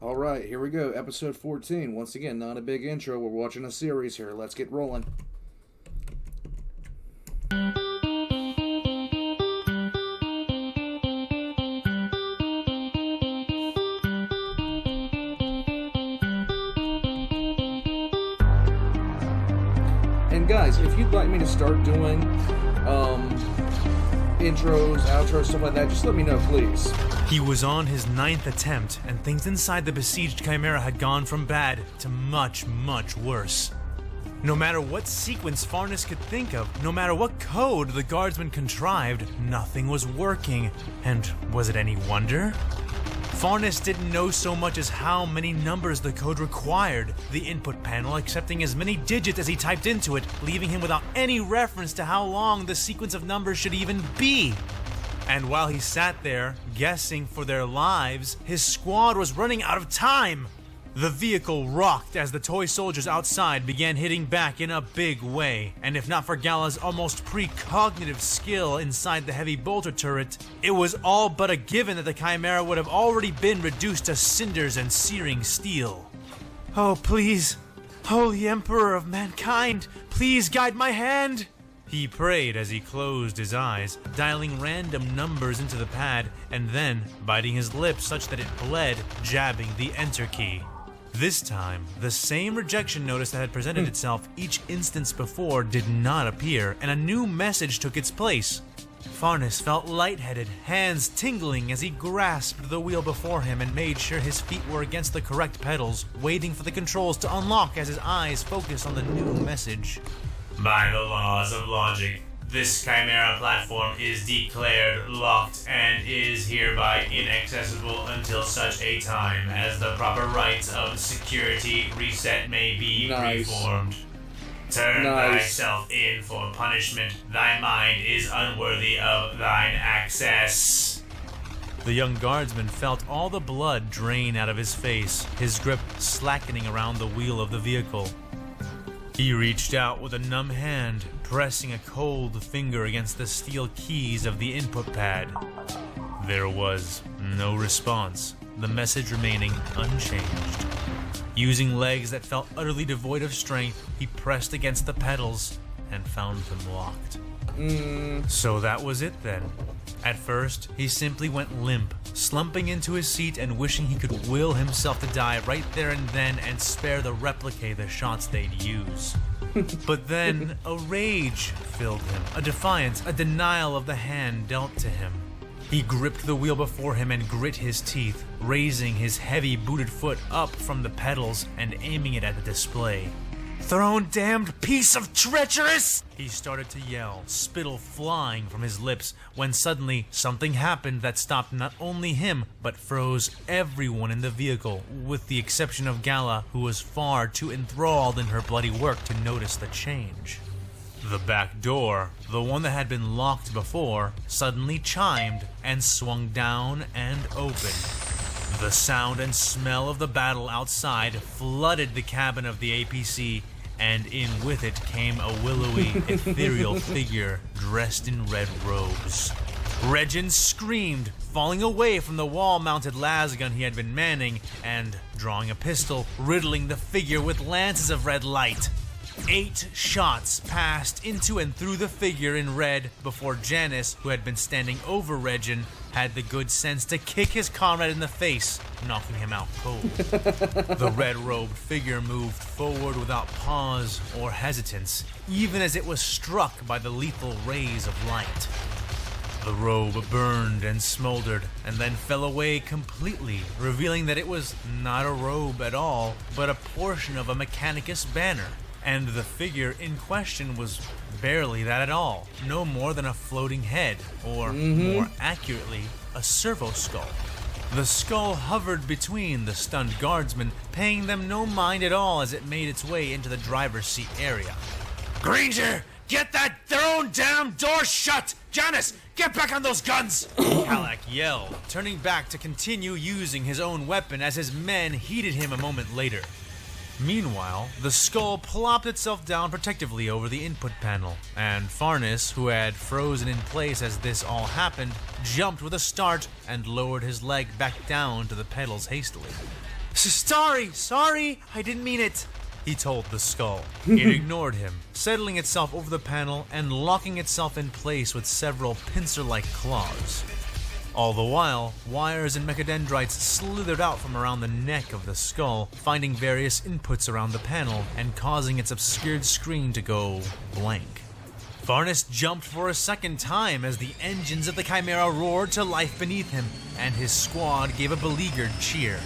Alright, here we go. Episode 14. Once again, not a big intro. We're watching a series here. Let's get rolling. And guys, if you'd like me to start doing intros, outros, stuff like that, just let me know, please. He was on his 9th attempt, and things inside the besieged chimera had gone from bad to much, much worse. No matter what sequence Farnes could think of, no matter what code the guardsmen contrived, nothing was working. And was it any wonder? Farnes didn't know so much as how many numbers the code required, the input panel accepting as many digits as he typed into it, leaving him without any reference to how long the sequence of numbers should even be. And while he sat there, guessing for their lives, his squad was running out of time. The vehicle rocked as the toy soldiers outside began hitting back in a big way, and if not for Gala's almost precognitive skill inside the heavy bolter turret, it was all but a given that the chimera would have already been reduced to cinders and searing steel. Oh, please, Holy Emperor of Mankind, please guide my hand! He prayed as he closed his eyes, dialing random numbers into the pad, and then biting his lips such that it bled, jabbing the enter key. This time, the same rejection notice that had presented itself each instance before did not appear, and a new message took its place. Farnes felt lightheaded, hands tingling as he grasped the wheel before him and made sure his feet were against the correct pedals, waiting for the controls to unlock as his eyes focused on the new message. By the laws of logic, this chimera platform is declared locked and is hereby inaccessible until such a time as the proper rites of security reset may be reformed. Turn thyself in for punishment. Thy mind is unworthy of thine access. The young guardsman felt all the blood drain out of his face, his grip slackening around the wheel of the vehicle. He reached out with a numb hand, pressing a cold finger against the steel keys of the input pad. There was no response, the message remaining unchanged. Using legs that felt utterly devoid of strength, he pressed against the pedals and found them locked. So that was it then. At first, he simply went limp, slumping into his seat and wishing he could will himself to die right there and then and spare the replique the shots they'd use. But then, a rage filled him, a defiance, a denial of the hand dealt to him. He gripped the wheel before him and grit his teeth, raising his heavy booted foot up from the pedals and aiming it at the display. "Throne damned piece of treacherous!" He started to yell, spittle flying from his lips, when suddenly something happened that stopped not only him, but froze everyone in the vehicle, with the exception of Gala, who was far too enthralled in her bloody work to notice the change. The back door, the one that had been locked before, suddenly chimed and swung down and open. The sound and smell of the battle outside flooded the cabin of the APC, and in with it came a willowy, ethereal figure dressed in red robes. Regin screamed, falling away from the wall-mounted lasgun he had been manning, and, drawing a pistol, riddling the figure with lances of red light. 8 shots passed into and through the figure in red before Janice, who had been standing over Regin, had the good sense to kick his comrade in the face, knocking him out cold. The red-robed figure moved forward without pause or hesitance, even as it was struck by the lethal rays of light. The robe burned and smoldered, and then fell away completely, revealing that it was not a robe at all, but a portion of a Mechanicus banner. And the figure in question was barely that at all, no more than a floating head, or more accurately, a servo skull. The skull hovered between the stunned guardsmen, paying them no mind at all as it made its way into the driver's seat area. Granger, get their own damn door shut! Janice, get back on those guns! Halak yelled, turning back to continue using his own weapon as his men heeded him a moment later. Meanwhile, the skull plopped itself down protectively over the input panel, and Farnes, who had frozen in place as this all happened, jumped with a start and lowered his leg back down to the pedals hastily. Sorry, I didn't mean it, he told the skull. It ignored him, settling itself over the panel and locking itself in place with several pincer-like claws. All the while, wires and mechadendrites slithered out from around the neck of the skull, finding various inputs around the panel and causing its obscured screen to go blank. Farnes jumped for a second time as the engines of the chimera roared to life beneath him, and his squad gave a beleaguered cheer.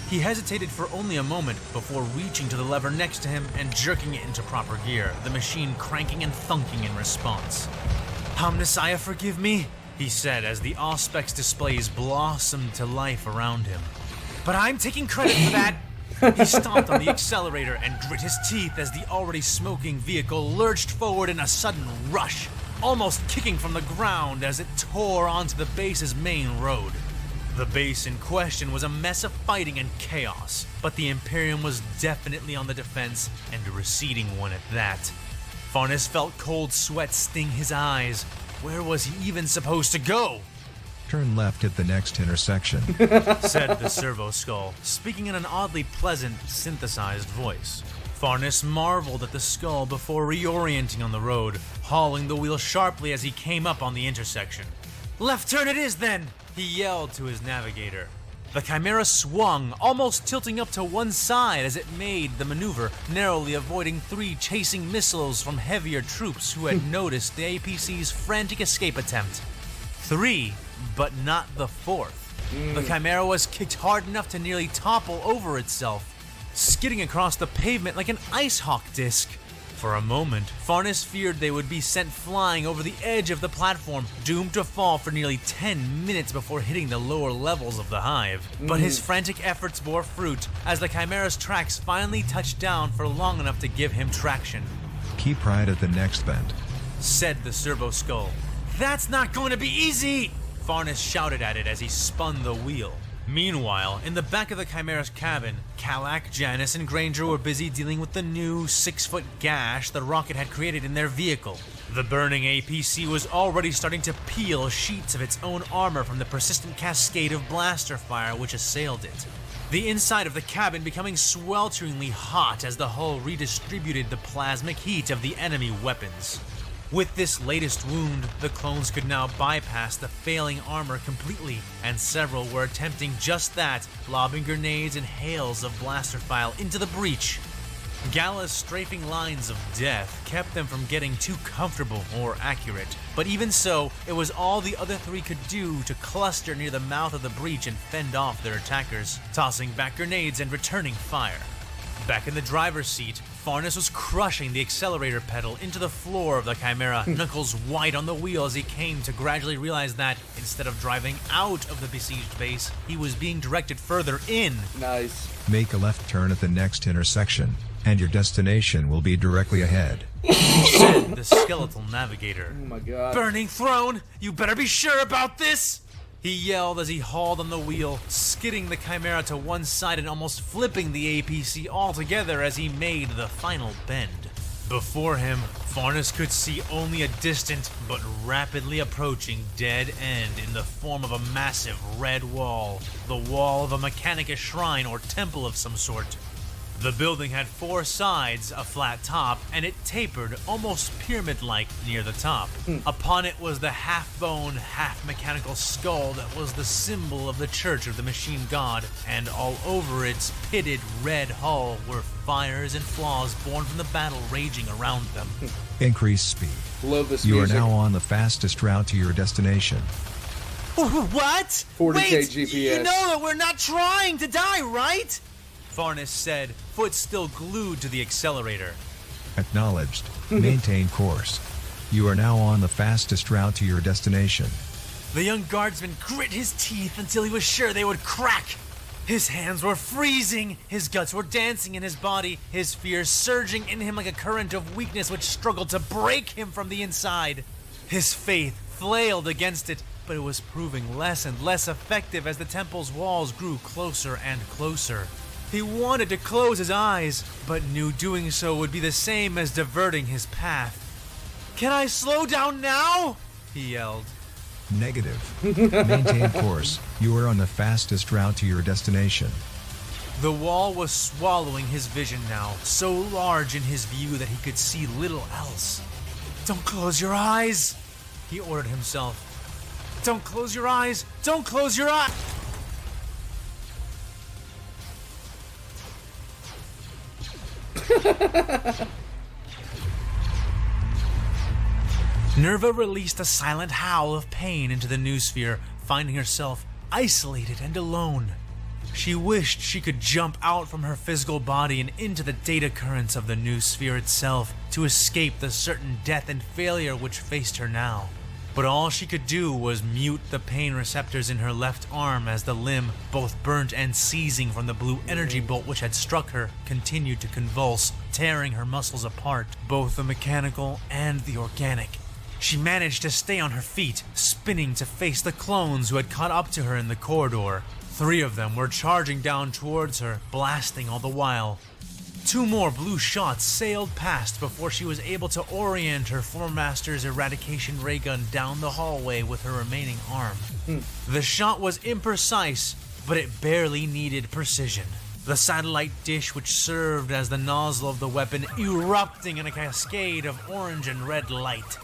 He hesitated for only a moment before reaching to the lever next to him and jerking it into proper gear, the machine cranking and thunking in response. "Omnissiah, forgive me," he said as the Auspex displays blossomed to life around him. "But I'm taking credit for that." He stomped on the accelerator and grit his teeth as the already smoking vehicle lurched forward in a sudden rush, almost kicking from the ground as it tore onto the base's main road. The base in question was a mess of fighting and chaos, but the Imperium was definitely on the defense, and a receding one at that. Farnes felt cold sweat sting his eyes. Where was he even supposed to go? Turn left at the next intersection, said the servo skull, speaking in an oddly pleasant, synthesized voice. Farnes marveled at the skull before reorienting on the road, hauling the wheel sharply as he came up on the intersection. "Left turn it is, then!" he yelled to his navigator. The chimera swung, almost tilting up to one side as it made the maneuver, narrowly avoiding 3 chasing missiles from heavier troops who had noticed the APC's frantic escape attempt. 3, but not the 4th. The chimera was kicked hard enough to nearly topple over itself, skidding across the pavement like an ice hawk disc. For a moment, Farnes feared they would be sent flying over the edge of the platform, doomed to fall for nearly 10 minutes before hitting the lower levels of the hive. But his frantic efforts bore fruit as the chimera's tracks finally touched down for long enough to give him traction. keep right at the next bend, said the servo skull. "That's not going to be easy!" Farnes shouted at it as he spun the wheel. Meanwhile, in the back of the Chimera's cabin, Calac, Janice, and Granger were busy dealing with the new 6-foot gash the rocket had created in their vehicle. The burning APC was already starting to peel sheets of its own armor from the persistent cascade of blaster fire which assailed it. The inside of the cabin becoming swelteringly hot as the hull redistributed the plasmic heat of the enemy weapons. With this latest wound, the clones could now bypass the failing armor completely, and several were attempting just that, lobbing grenades and hails of blaster fire into the breach. Gala's strafing lines of death kept them from getting too comfortable or accurate, but even so, it was all the other three could do to cluster near the mouth of the breach and fend off their attackers, tossing back grenades and returning fire. Back in the driver's seat, Farnes was crushing the accelerator pedal into the floor of the Chimera, knuckles white on the wheel as he came to gradually realize that, instead of driving out of the besieged base, he was being directed further in. Nice. make a left turn at the next intersection, and your destination will be directly ahead, said the skeletal navigator. Oh my god. "Burning throne, you better be sure about this!" he yelled as he hauled on the wheel, skidding the Chimera to one side and almost flipping the APC altogether as he made the final bend. Before him, Farnes could see only a distant but rapidly approaching dead end in the form of a massive red wall, the wall of a Mechanicus shrine or temple of some sort. The building had 4 sides, a flat top, and it tapered, almost pyramid-like, near the top. Upon it was the half-bone, half-mechanical skull that was the symbol of the Church of the Machine God, and all over its pitted red hull were fires and flaws born from the battle raging around them. increase speed. Love this You are music. now on the fastest route to your destination. What? 40K Wait, GPS. you know that we're not trying to die, right? Farnes said, foot still glued to the accelerator. Acknowledged. Maintain course. You are now on the fastest route to your destination. The young guardsman grit his teeth until he was sure they would crack. His hands were freezing, his guts were dancing in his body, his fear surging in him like a current of weakness which struggled to break him from the inside. His faith flailed against it, but it was proving less and less effective as the temple's walls grew closer and closer. He wanted to close his eyes, but knew doing so would be the same as diverting his path. "Can I slow down now?" he yelled. Negative. Maintain course. You are on the fastest route to your destination. The wall was swallowing his vision now, so large in his view that he could see little else. "Don't close your eyes," he ordered himself. "Don't close your eyes! Don't close your eyes!" Nerva released a silent howl of pain into the noosphere, finding herself isolated and alone. She wished she could jump out from her physical body and into the data currents of the noosphere itself to escape the certain death and failure which faced her now. But all she could do was mute the pain receptors in her left arm as the limb, both burnt and seizing from the blue energy bolt which had struck her, continued to convulse, tearing her muscles apart, both the mechanical and the organic. She managed to stay on her feet, spinning to face the clones who had caught up to her in the corridor. 3 of them were charging down towards her, blasting all the while. 2 more blue shots sailed past before she was able to orient her Formaster's eradication ray gun down the hallway with her remaining arm. The shot was imprecise, but it barely needed precision. The satellite dish which served as the nozzle of the weapon erupting in a cascade of orange and red light.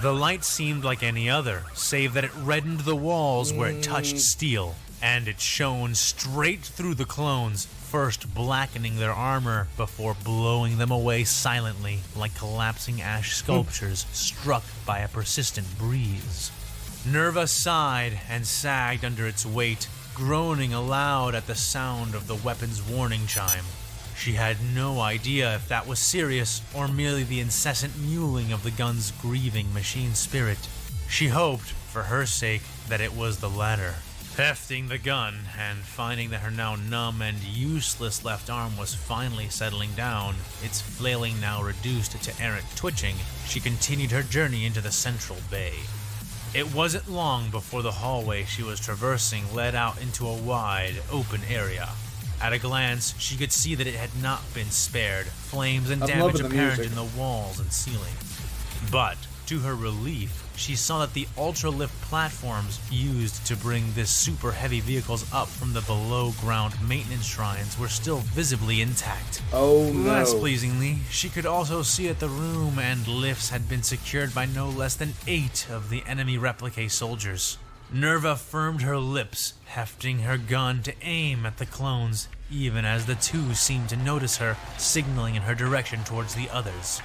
The light seemed like any other, save that it reddened the walls where it touched steel, and it shone straight through the clones, first blackening their armor before blowing them away silently like collapsing ash sculptures struck by a persistent breeze. Nerva sighed and sagged under its weight, groaning aloud at the sound of the weapon's warning chime. She had no idea if that was serious or merely the incessant mewling of the gun's grieving machine spirit. She hoped, for her sake, that it was the latter. Hefting the gun and finding that her now numb and useless left arm was finally settling down, its flailing now reduced to errant twitching, she continued her journey into the central bay. It wasn't long before the hallway she was traversing led out into a wide, open area. At a glance, she could see that it had not been spared, flames and damage apparent in the walls and ceiling. But, to her relief, she saw that the ultra-lift platforms used to bring this super heavy vehicles up from the below-ground maintenance shrines were still visibly intact. Oh no. Less pleasingly, she could also see that the room and lifts had been secured by no less than 8 of the enemy replique soldiers. Nerva firmed her lips, hefting her gun to aim at the clones, even as the 2 seemed to notice her, signaling in her direction towards the others.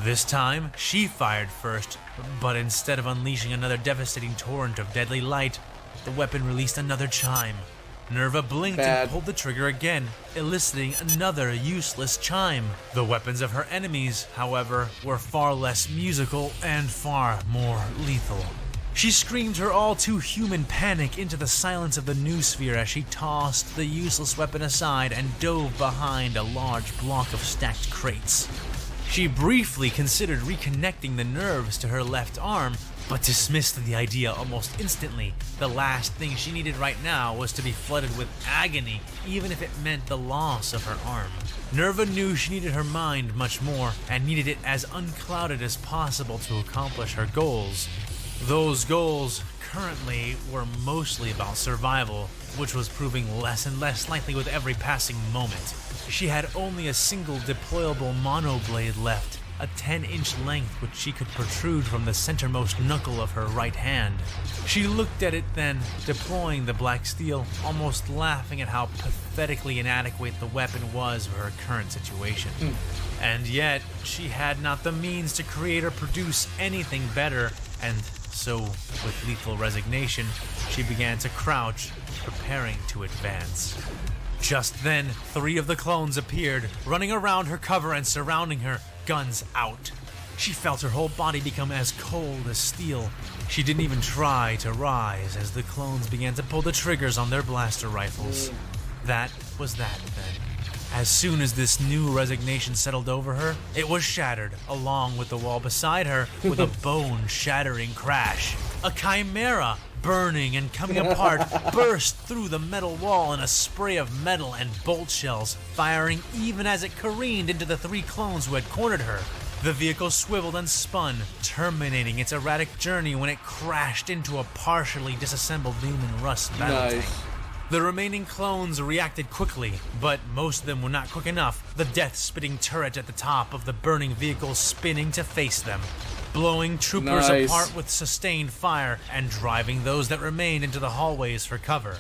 This time, she fired first, but instead of unleashing another devastating torrent of deadly light, the weapon released another chime. Nerva blinked and pulled the trigger again, eliciting another useless chime. The weapons of her enemies, however, were far less musical and far more lethal. She screamed her all-too-human panic into the silence of the noosphere as she tossed the useless weapon aside and dove behind a large block of stacked crates. She briefly considered reconnecting the nerves to her left arm, but dismissed the idea almost instantly. The last thing she needed right now was to be flooded with agony, even if it meant the loss of her arm. Nerva knew she needed her mind much more, and needed it as unclouded as possible to accomplish her goals. Those goals currently were mostly about survival, which was proving less and less likely with every passing moment. She had only a single deployable monoblade left, a 10-inch length which she could protrude from the centermost knuckle of her right hand. She looked at it then, deploying the black steel, almost laughing at how pathetically inadequate the weapon was for her current situation. And yet, she had not the means to create or produce anything better, and so, with lethal resignation, she began to crouch, preparing to advance. Just then, 3 of the clones appeared, running around her cover and surrounding her, guns out. She felt her whole body become as cold as steel. She didn't even try to rise as the clones began to pull the triggers on their blaster rifles. That was that then. As soon as this new resignation settled over her, it was shattered, along with the wall beside her, with a bone-shattering crash. A chimera, burning and coming apart, burst through the metal wall in a spray of metal and bolt shells, firing even as it careened into the 3 clones who had cornered her. The vehicle swiveled and spun, terminating its erratic journey when it crashed into a partially disassembled Lumen Rust battle tank. The remaining clones reacted quickly, but most of them were not quick enough, the death-spitting turret at the top of the burning vehicle spinning to face them, blowing troopers Nice. apart with sustained fire and driving those that remained into the hallways for cover.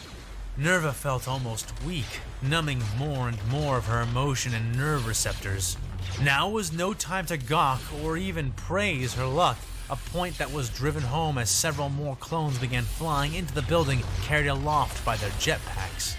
Nerva felt almost weak, numbing more and more of her emotion and nerve receptors. Now was no time to gawk or even praise her luck, a point that was driven home as several more clones began flying into the building, carried aloft by their jetpacks.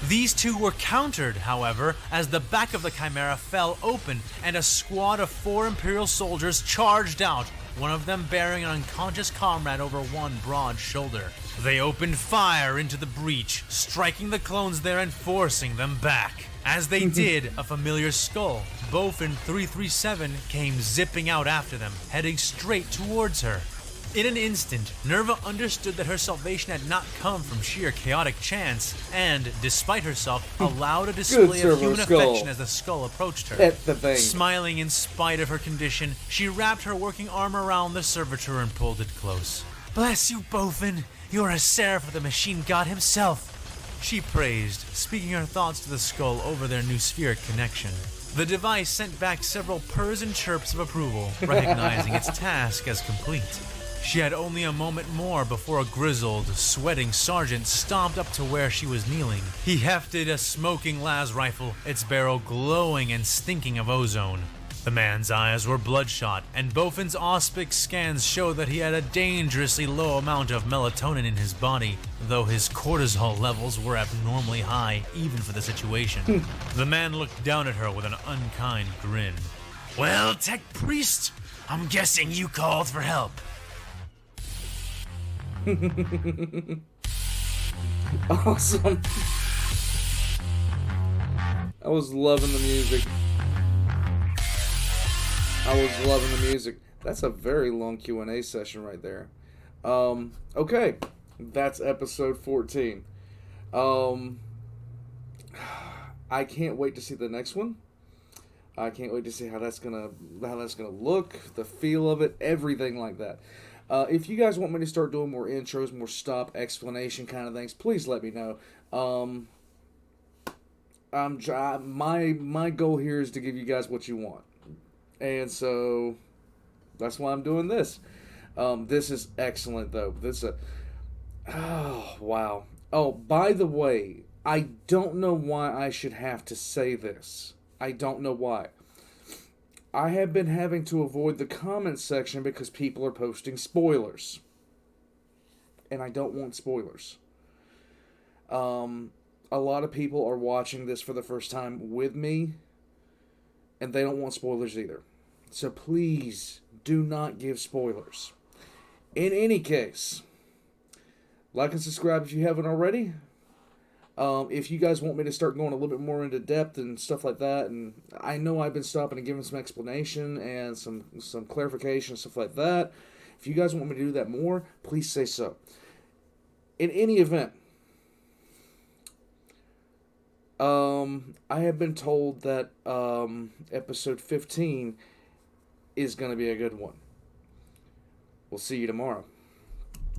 These two were countered, however, as the back of the chimera fell open and a squad of 4 Imperial soldiers charged out, one of them bearing an unconscious comrade over one broad shoulder. They opened fire into the breach, striking the clones there and forcing them back. As they did, a familiar skull, Bofin 337, came zipping out after them, heading straight towards her. In an instant, Nerva understood that her salvation had not come from sheer chaotic chance, and, despite herself, allowed a display of human affection as the skull approached her. Pet the thing. Smiling in spite of her condition, she wrapped her working arm around the servitor and pulled it close. "Bless you, Bofin. You're a seraph of the machine god himself," she praised, speaking her thoughts to the skull over their new spheric connection. The device sent back several purrs and chirps of approval, recognizing its task as complete. She had only a moment more before a grizzled, sweating sergeant stomped up to where she was kneeling. He hefted a smoking las rifle, its barrel glowing and stinking of ozone. The man's eyes were bloodshot, and Bofin's auspic scans showed that he had a dangerously low amount of melatonin in his body, though his cortisol levels were abnormally high, even for the situation. The man looked down at her with an unkind grin. "Well, Tech Priest, I'm guessing you called for help." Awesome. I was loving the music. That's a very long Q&A session right there. Okay, that's episode 14. I can't wait to see the next one. I can't wait to see how that's gonna look, the feel of it, everything like that. If you guys want me to start doing more intros, more stop explanation kind of things, please let me know. My goal here is to give you guys what you want, and so that's why I'm doing this. This is excellent though. Oh wow. Oh, by the way, I don't know why I should have to say this. I don't know why. I have been having to avoid the comment section because people are posting spoilers. And I don't want spoilers. A lot of people are watching this for the first time with me, and they don't want spoilers either. So please do not give spoilers. In any case, like and subscribe if you haven't already. If you guys want me to start going a little bit more into depth and stuff like that, and I know I've been stopping and giving some explanation and some clarification and stuff like that. If you guys want me to do that more, please say so. In any event, I have been told that episode 15 is going to be a good one. We'll see you tomorrow.